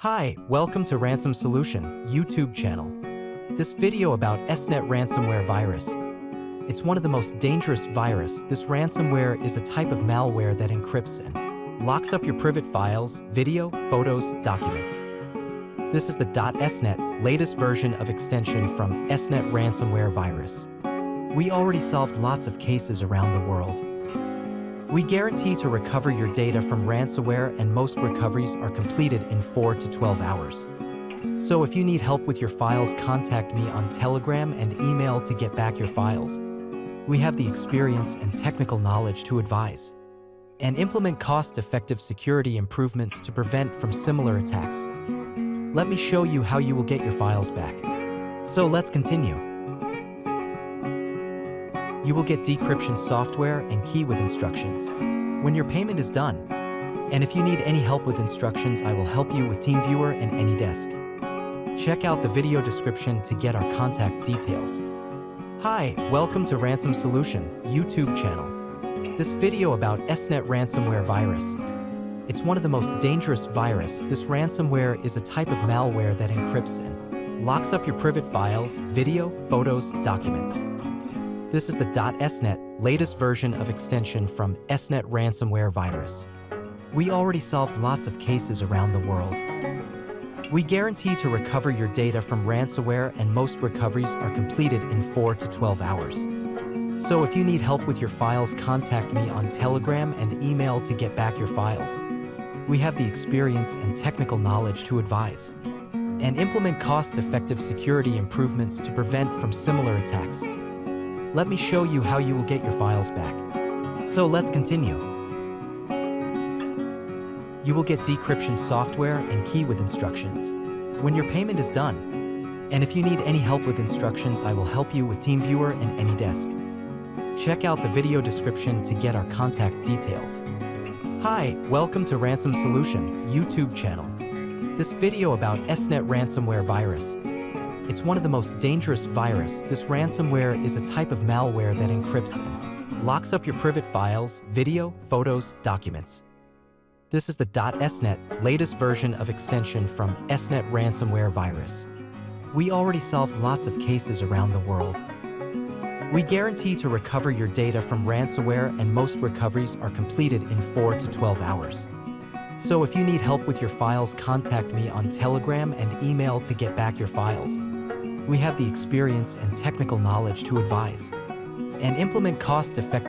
Hi, welcome to Ransom Solution YouTube channel. This video about SNet ransomware virus. It's one of the most dangerous virus. This ransomware is a type of malware that encrypts and locks up your private files, video, photos, documents. This is the .SNet latest version of extension from SNet ransomware virus. We already solved lots of cases around the world. We guarantee to recover your data from ransomware, and most recoveries are completed in 4 to 12 hours. So if you need help with your files, contact me on Telegram and email to get back your files. We have the experience and technical knowledge to advise and implement cost-effective security improvements to prevent from similar attacks. Let me show you how you will get your files back. So let's continue. You will get decryption software and key with instructions when your payment is done. And if you need any help with instructions, I will help you with TeamViewer and AnyDesk. Check out the video description to get our contact details. Hi, welcome to Ransom Solution YouTube channel. This video about SNet ransomware virus. It's one of the most dangerous virus. This ransomware is a type of malware that encrypts and locks up your private files, video, photos, documents. This is the .SNet latest version of extension from SNet ransomware virus. We already solved lots of cases around the world. We guarantee to recover your data from ransomware, and most recoveries are completed in 4 to 12 hours. So if you need help with your files, contact me on Telegram and email to get back your files. We have the experience and technical knowledge to advise and implement cost-effective security improvements to prevent from similar attacks. Let me show you how you will get your files back. So let's continue. You will get decryption software and key with instructions when your payment is done. And if you need any help with instructions, I will help you with TeamViewer and AnyDesk. Check out the video description to get our contact details. Hi, welcome to Ransom Solution YouTube channel. This video about SNet ransomware virus. It's one of the most dangerous virus. This ransomware is a type of malware that encrypts and locks up your private files, video, photos, documents. This is the .SNet latest version of extension from SNet ransomware virus. We already solved lots of cases around the world. We guarantee to recover your data from ransomware, and most recoveries are completed in 4 to 12 hours. So if you need help with your files, contact me on Telegram and email to get back your files. We have the experience and technical knowledge to advise and implement cost-effective